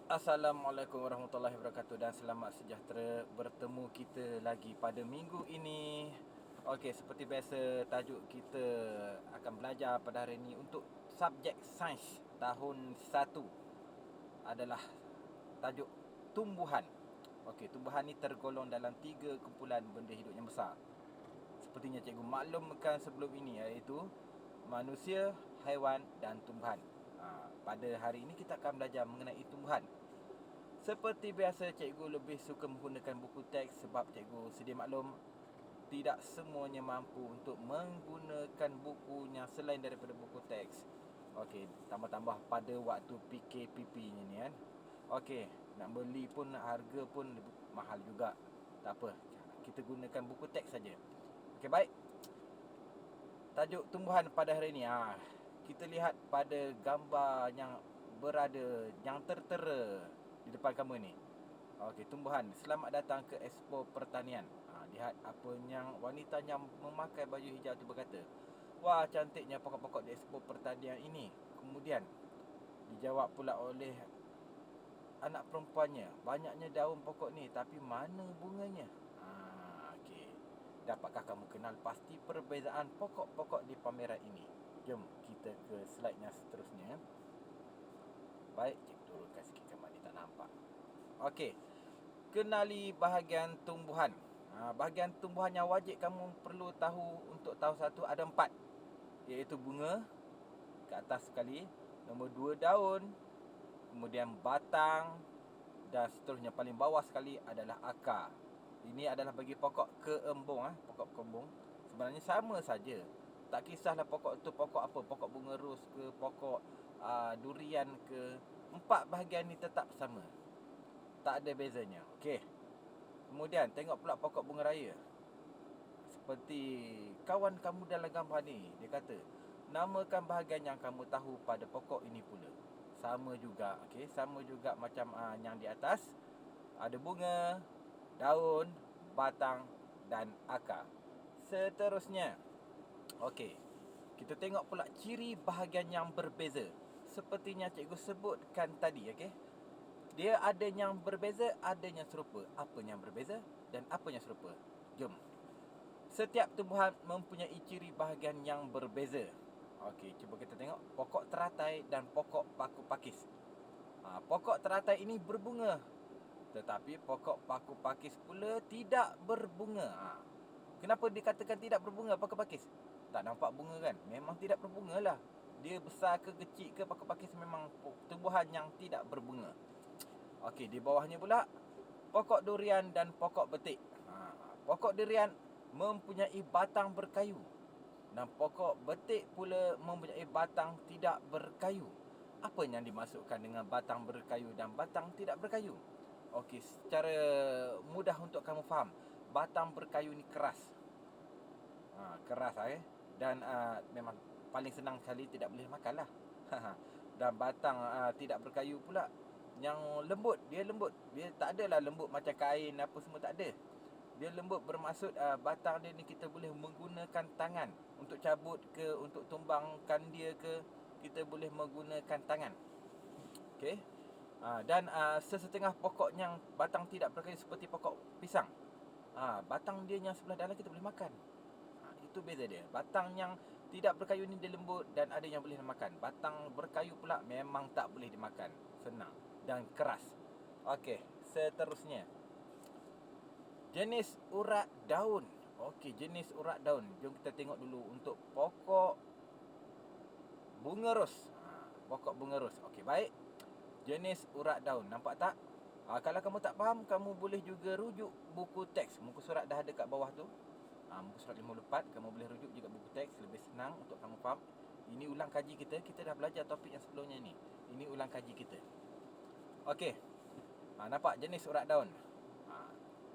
Assalamualaikum warahmatullahi wabarakatuh dan selamat sejahtera bertemu kita lagi pada minggu ini. Okey, seperti biasa tajuk kita akan belajar pada hari ini untuk subjek sains tahun 1 adalah tajuk tumbuhan. Okey, tumbuhan ni tergolong dalam 3 kumpulan benda hidup yang besar. Sepertinya cikgu maklumkan sebelum ini, iaitu manusia, haiwan dan tumbuhan. Pada hari ini kita akan belajar mengenai tumbuhan. Seperti biasa, cikgu lebih suka menggunakan buku teks sebab cikgu sedia maklum tidak semuanya mampu untuk menggunakan bukunya selain daripada buku teks. Okey, tambah-tambah pada waktu PKPP ni kan. Okey, nak beli pun harga pun mahal juga. Tak apa, kita gunakan buku teks saja. Okey, baik. Tajuk tumbuhan pada hari ini, kita lihat pada gambar yang berada, yang tertera di depan kamu ni. Okey, tumbuhan. Selamat datang ke Expo Pertanian. Lihat apa yang wanita yang memakai baju hijau tu berkata. Wah, cantiknya pokok-pokok di Expo Pertanian ini. Kemudian dijawab pula oleh anak perempuannya. Banyaknya daun pokok ni, tapi mana bunganya? Okey. Dapatkah kamu kenal pasti perbezaan pokok-pokok di pameran ini? Jom kita ke slide yang seterusnya. Baik, cikgu turunkan sikit gambar ni tak nampak. Okey. Kenali bahagian tumbuhan. Bahagian tumbuhan yang wajib kamu perlu tahu untuk tahun 1 ada 4. Iaitu bunga, ke atas sekali. Nombor 2 daun. Kemudian batang. Dan seterusnya paling bawah sekali adalah akar. Ini adalah bagi pokok keembung. Pokok keembung sebenarnya sama saja. Tak kisahlah pokok tu pokok apa. Pokok bunga ros ke, pokok durian ke. 4 bahagian ni tetap sama. Tak ada bezanya. Okey. Kemudian tengok pula pokok bunga raya. Seperti kawan kamu dalam gambar ni, dia kata, namakan bahagian yang kamu tahu pada pokok ini pula. Sama juga, okey, sama juga macam yang di atas. Ada bunga, daun, batang dan akar. Seterusnya, okey, kita tengok pula ciri bahagian yang berbeza. Sepertinya cikgu sebutkan tadi, okey. Dia ada yang berbeza, ada yang serupa. Apa yang berbeza dan apa yang serupa? Jom. Setiap tumbuhan mempunyai ciri bahagian yang berbeza. Okey, cuba kita tengok pokok teratai dan pokok paku pakis. Pokok teratai ini berbunga, tetapi pokok paku pakis pula tidak berbunga. Kenapa dikatakan tidak berbunga paku pakis? Tak nampak bunga kan? Memang tidak berbunga lah. Dia besar ke kecil ke, paku pakis memang tumbuhan yang tidak berbunga. Okey, di bawahnya pula pokok durian dan pokok betik. Pokok durian mempunyai batang berkayu dan pokok betik pula mempunyai batang tidak berkayu. Apa yang dimasukkan dengan batang berkayu dan batang tidak berkayu? Okey, secara mudah untuk kamu faham, batang berkayu ni keras. Keras dan memang paling senang sekali tidak boleh makan lah. Dan batang tidak berkayu pula yang lembut, dia lembut. Dia tak adalah lembut macam kain apa semua, tak ada. Dia lembut bermaksud batang dia ni kita boleh menggunakan tangan untuk cabut ke, untuk tumbangkan dia ke, kita boleh menggunakan tangan. Okey. Dan sesetengah pokok yang batang tidak berkayu seperti pokok pisang. Batang dia yang sebelah dalam kita boleh makan. Itu beza dia. Batang yang tidak berkayu ni dia lembut dan ada yang boleh dimakan. Batang berkayu pula memang tak boleh dimakan. Senang dan keras. Okey, seterusnya. Jenis urat daun. Okey, jenis urat daun. Jom kita tengok dulu untuk pokok bunga ros. Pokok bunga ros. Okey, baik. Jenis urat daun. Nampak tak? Kalau kamu tak faham, kamu boleh juga rujuk buku teks. Muka surat dah ada kat bawah tu. Muka surat 54. Kamu boleh rujuk juga buku teks. Lebih senang untuk kamu faham. Ini ulang kaji kita. Kita dah belajar topik yang sebelumnya ni. Ini ulang kaji kita. Okey. Nampak jenis urat daun.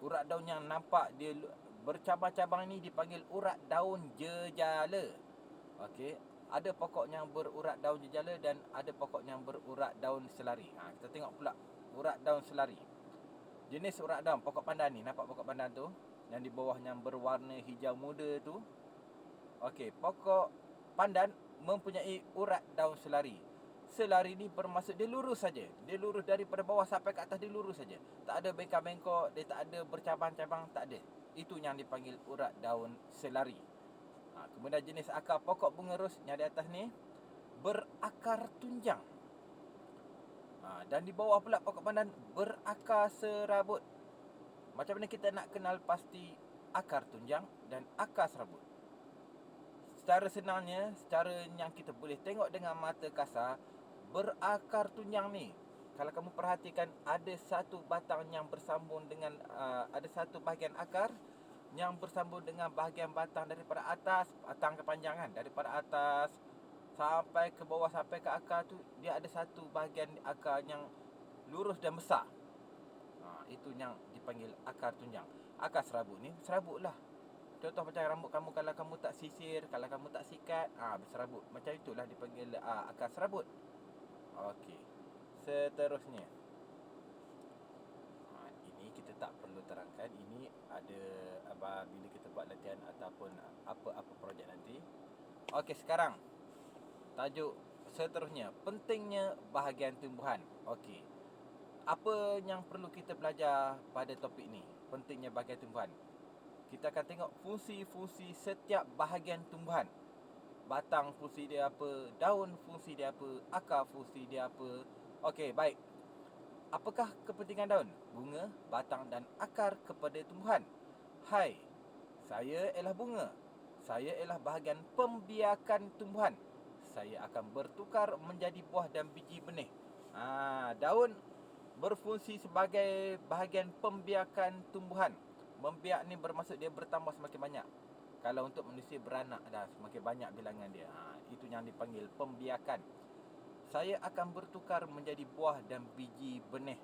Urat daun yang nampak dia bercabang-cabang ni dipanggil urat daun jejala. Okey. Ada pokok yang berurat daun jejala dan ada pokok yang berurat daun selari. Kita tengok pula urat daun selari. Jenis urat daun pokok pandan ni. Nampak pokok pandan tu? Yang di bawah yang berwarna hijau muda tu. Okey, pokok pandan mempunyai urat daun selari. selari ni bermaksud dia lurus saja. Dia lurus daripada bawah sampai ke atas, dia lurus saja. Tak ada bengkok-bengkok, dia tak ada bercabang-cabang, tak ada. Itu yang dipanggil urat daun selari. Kemudian jenis akar pokok bunga ros yang di atas ni berakar tunjang. Dan di bawah pula pokok pandan berakar serabut. Macam mana kita nak kenal pasti akar tunjang dan akar serabut? Secara senangnya, secara yang kita boleh tengok dengan mata kasar, berakar tunjang ni, kalau kamu perhatikan, ada satu batang yang bersambung dengan ada satu bahagian akar yang bersambung dengan bahagian batang daripada atas, batang kepanjangan daripada atas sampai ke bawah, sampai ke akar tu, dia ada satu bahagian akar yang lurus dan besar. Itu yang dipanggil akar tunjang. Akar serabut ni serabut lah. Contoh macam rambut kamu, kalau kamu tak sisir, kalau kamu tak sikat, berserabut. Macam itulah dipanggil akar serabut. Okey. Seterusnya, ini kita tak perlu terangkan. Ini ada bila kita buat latihan ataupun apa-apa projek nanti. Okey, sekarang tajuk seterusnya, pentingnya bahagian tumbuhan. Okey. Apa yang perlu kita belajar pada topik ni? Pentingnya bahagian tumbuhan. Kita akan tengok fungsi-fungsi setiap bahagian tumbuhan. Batang fungsi dia apa, daun fungsi dia apa, akar fungsi dia apa. Okey, baik. Apakah kepentingan daun, bunga, batang dan akar kepada tumbuhan? Hai, saya ialah bunga. Saya ialah bahagian pembiakan tumbuhan. Saya akan bertukar menjadi buah dan biji benih. Daun berfungsi sebagai bahagian pembiakan tumbuhan. Membiak ni bermaksud dia bertambah semakin banyak. Kalau untuk manusia beranak dah, semakin banyak bilangan dia. Itu yang dipanggil pembiakan. Saya akan bertukar menjadi buah dan biji benih.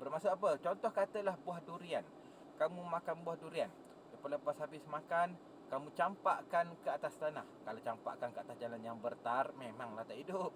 Bermaksud apa? Contoh katalah buah durian. Kamu makan buah durian. Lepas habis makan, kamu campakkan ke atas tanah. Kalau campakkan ke atas jalan yang bertar, memanglah tak hidup.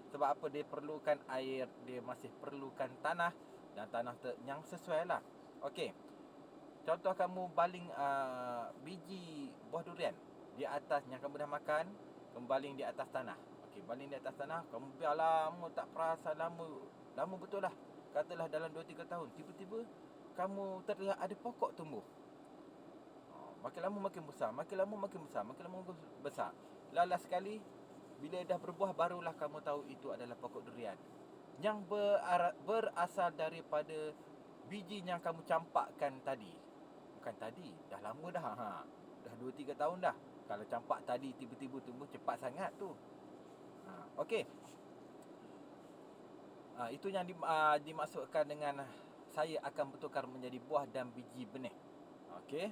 Sebab apa? Dia perlukan air, dia masih perlukan tanah, dan tanah yang sesuai lah. Okey. Contoh kamu baling biji buah durian di atas yang kamu dah makan, kamu baling di atas tanah. Okey, baling di atas tanah, kamu biar lama, tak perasan lama betul lah. Katalah dalam 2-3 tahun, tiba-tiba kamu terlihat ada pokok tumbuh. Makin lama makin besar, makin lama makin besar, makin lama makin besar. Last sekali, bila dah berbuah, barulah kamu tahu itu adalah pokok durian. Yang berasal daripada biji yang kamu campakkan tadi. Bukan tadi, dah lama dah. Dah 2-3 tahun dah. Kalau campak tadi tiba-tiba tumbuh, cepat sangat tu. Okey. Itu yang dimaksudkan dengan saya akan bertukar menjadi buah dan biji benih. Okey.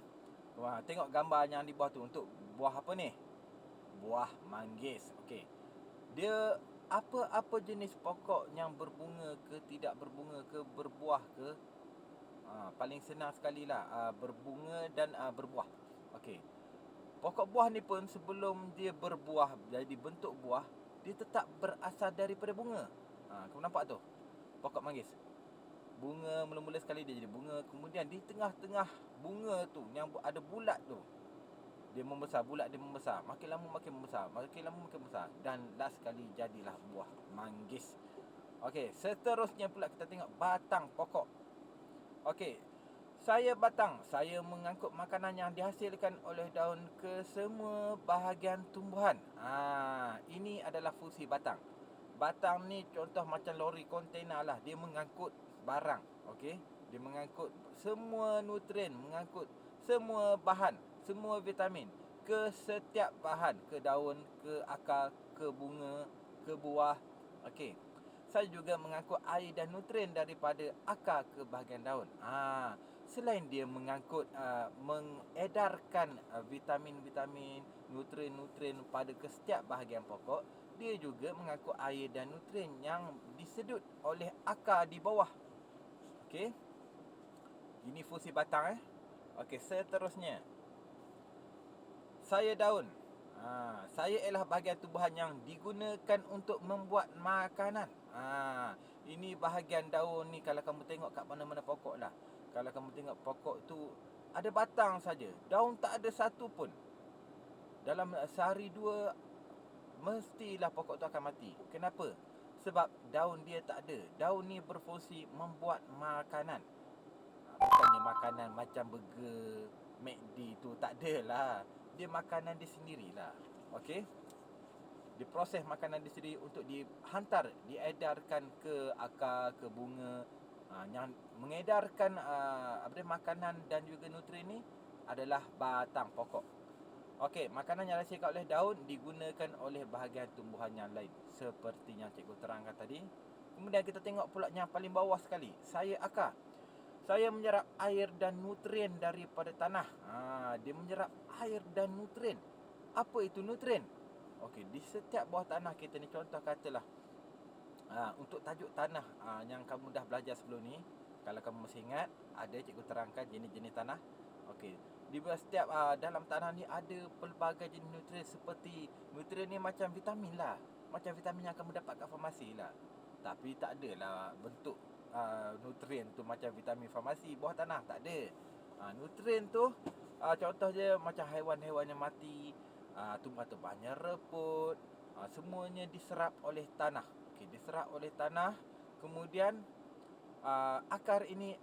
Tengok gambar yang di bawah tu. Untuk buah apa ni? Buah manggis. Okey. Dia apa-apa jenis pokok yang berbunga ke, tidak berbunga ke, berbuah ke, paling senang sekali lah, berbunga dan berbuah. Okey. Pokok buah ni pun sebelum dia berbuah jadi bentuk buah, dia tetap berasal daripada bunga. Kamu nampak tu? Pokok manggis. Bunga mula-mula sekali dia jadi bunga, kemudian di tengah-tengah bunga tu yang ada bulat tu, dia membesar, bulat dia membesar. Makin lama makin membesar, makin lama makin besar, dan last sekali jadilah buah manggis. Okey, seterusnya pula kita tengok batang pokok. Okey, saya batang. Saya mengangkut makanan yang dihasilkan oleh daun ke semua bahagian tumbuhan. Ini adalah fungsi batang. Batang ni contoh macam lori kontainer lah. Dia mengangkut barang. Okey, dia mengangkut semua nutrien, mengangkut semua bahan, semua vitamin ke setiap bahan, ke daun, ke akar, ke bunga, ke buah. Okey. Saya juga mengangkut air dan nutrien daripada akar ke bahagian daun. Selain dia mengangkut, mengedarkan vitamin-vitamin, nutrien-nutrien pada ke setiap bahagian pokok, dia juga mengangkut air dan nutrien yang disedut oleh akar di bawah. Okey. Ini fungsi batang. Okey, seterusnya. Saya daun. Saya ialah bahagian tumbuhan yang digunakan untuk membuat makanan. Ini bahagian daun ni, kalau kamu tengok kat mana-mana pokok lah. Kalau kamu tengok pokok tu ada batang saja, daun tak ada satu pun. Dalam sehari dua mestilah pokok tu akan mati. Kenapa? Sebab daun dia tak ada. Daun ni berfungsi membuat makanan. Bukannya makanan macam burger, McD tu, tak adalah. Dia makanan dia sendirilah. Okey. Diproses makanan dia sendiri untuk dihantar, diedarkan ke akar, ke bunga. Yang mengedarkan makanan dan juga nutrien ni adalah batang pokok. Okey, makanan yang dihasilkan oleh daun digunakan oleh bahagian tumbuhan yang lain seperti yang cikgu terangkan tadi. Kemudian kita tengok pula yang paling bawah sekali, saya akar. Saya menyerap air dan nutrien daripada tanah. Dia menyerap air dan nutrien. Apa itu nutrien? Okey, di setiap bawah tanah kita ni, contoh katalah untuk tajuk tanah yang kamu dah belajar sebelum ni, kalau kamu masih ingat, ada cikgu terangkan jenis-jenis tanah. Okey, di setiap dalam tanah ni ada pelbagai jenis nutrien, seperti nutrien ni macam vitamin lah. Macam vitamin yang kamu dapat kat farmasi lah. Tapi tak adalah bentuk nutrien tu macam vitamin farmasi bawah tanah, tak ada. Nutrien tu contoh je macam haiwan-haiwan yang mati, tumbuhan-tumbuhan yang reput, semuanya diserap oleh tanah. Okey, diserap oleh tanah. Kemudian akar ini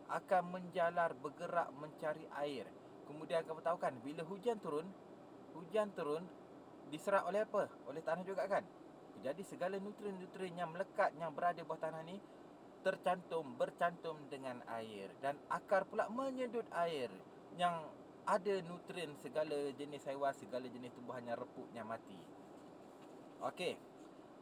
akan menjalar, bergerak mencari air. Kemudian kamu tahu kan, bila hujan turun diserap oleh apa? Oleh tanah juga kan? Jadi segala nutrien-nutrien yang melekat, yang berada bawah tanah ni bercantum dengan air, dan akar pula menyedut air yang ada nutrien segala jenis haiwan, segala jenis tumbuhan yang reput, yang mati. Okey.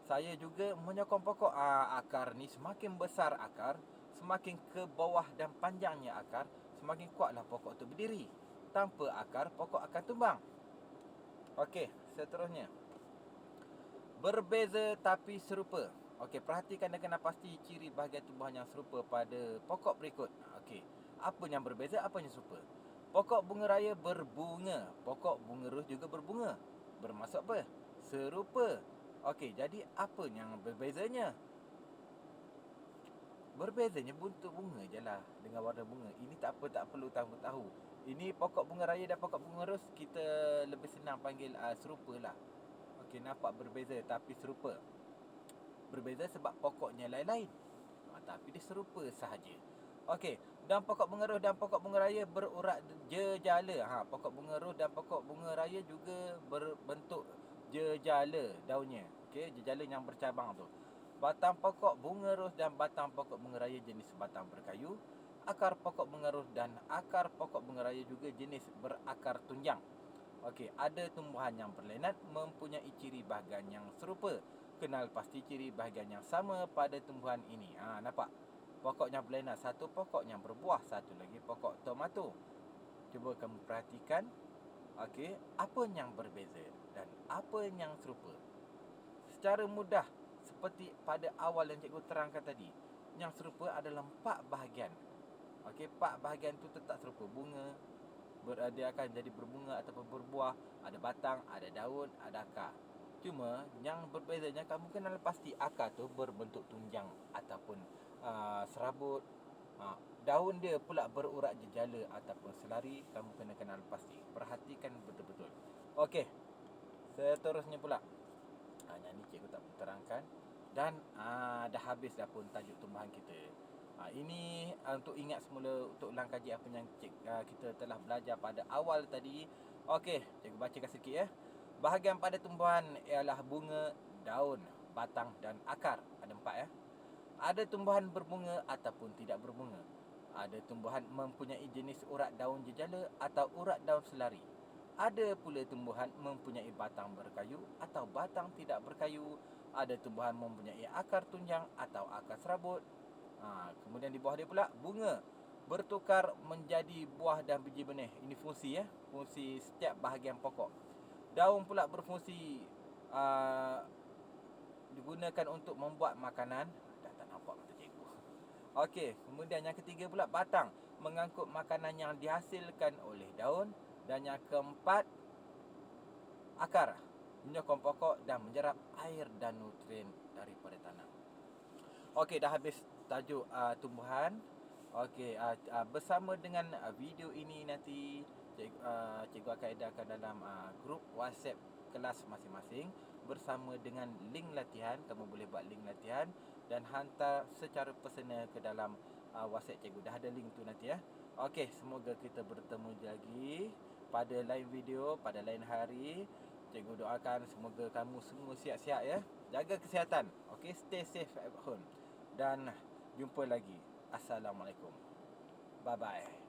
Saya juga menyokong pokok. Akar ni semakin besar akar, semakin ke bawah dan panjangnya akar, semakin kuatlah pokok tu berdiri. Tanpa akar, pokok akan tumbang. Okey, seterusnya. Berbeza tapi serupa. Okey, perhatikan dengan pasti ciri bahagian tumbuhan yang serupa pada pokok berikut. Okey, apa yang berbeza, apa yang serupa? Pokok bunga raya berbunga, pokok bunga ros juga berbunga. Bermaksud apa? Serupa. Okey, jadi apa yang berbezanya? Berbezanya bentuk bunga je lah, dengan warna bunga. Ini tak perlu tahu. Ini pokok bunga raya dan pokok bunga ros, kita lebih senang panggil serupa lah. Okey, nampak berbeza tapi serupa. Berbeza sebab pokoknya lain-lain, tapi dia serupa sahaja. Okey, dan pokok bunga ros dan pokok bunga raya berurat jejala. Pokok bunga ros dan pokok bunga raya juga berbentuk jejala daunnya. Okey, jejala yang bercabang tu. Batang pokok bunga ros dan batang pokok bunga raya jenis batang berkayu. Akar pokok bunga ros dan akar pokok bunga raya juga jenis berakar tunjang. Okey, ada tumbuhan yang berlenat mempunyai ciri bahagian yang serupa. Kenal pasti ciri bahagian yang sama pada tumbuhan ini. Nampak? Pokoknya berlenat, satu pokok yang berbuah, satu lagi pokok tomato. Cuba kamu perhatikan. Okey, apa yang berbeza dan apa yang serupa? Secara mudah, seperti pada awal yang cikgu terangkan tadi, yang serupa adalah 4 bahagian. Okey, 4 bahagian tu tetap serupa. Bunga, dia akan jadi berbunga ataupun berbuah, ada batang, ada daun, ada akar. Cuma yang berbezanya, kamu kenal pasti akar tu berbentuk tunjang ataupun serabut. Daun dia pula berurat jejala ataupun selari. Kamu kena kenal pasti. Perhatikan betul-betul. Okey, seterusnya pula. Yang ni cikgu tak terangkan. Dan dah habis dah pun tajuk tumbuhan kita. Ini untuk ingat semula, untuk ulang kaji apa yang kita telah belajar pada awal tadi. Okey, cikgu bacakan sikit ya. Bahagian pada tumbuhan ialah bunga, daun, batang dan akar. Ada 4 ya. Ada tumbuhan berbunga ataupun tidak berbunga. Ada tumbuhan mempunyai jenis urat daun jejala atau urat daun selari. Ada pula tumbuhan mempunyai batang berkayu atau batang tidak berkayu. Ada tumbuhan mempunyai akar tunjang atau akar serabut. Kemudian di bawah dia pula, bunga bertukar menjadi buah dan biji benih. Ini fungsi ya, fungsi setiap bahagian pokok. Daun pula berfungsi digunakan untuk membuat makanan. Dah tak nampak mata cikgu. Okey, kemudian yang ketiga pula, batang mengangkut makanan yang dihasilkan oleh daun. Dan yang keempat, akar menyokong pokok dan menyerap air dan nutrien daripada tanah. Okey, dah habis tajuk tumbuhan. Okey, bersama dengan video ini nanti cikgu akan edarkan dalam grup WhatsApp kelas masing-masing. bersama dengan link latihan. Kamu boleh buat link latihan dan hantar secara personal ke dalam WhatsApp cikgu. Dah ada link tu nanti ya. Okey, semoga kita bertemu lagi pada lain video, pada lain hari. Cikgu doakan semoga kamu semua sihat-sihat ya. Jaga kesihatan. Okey, stay safe at home. Dan jumpa lagi. Assalamualaikum. Bye bye.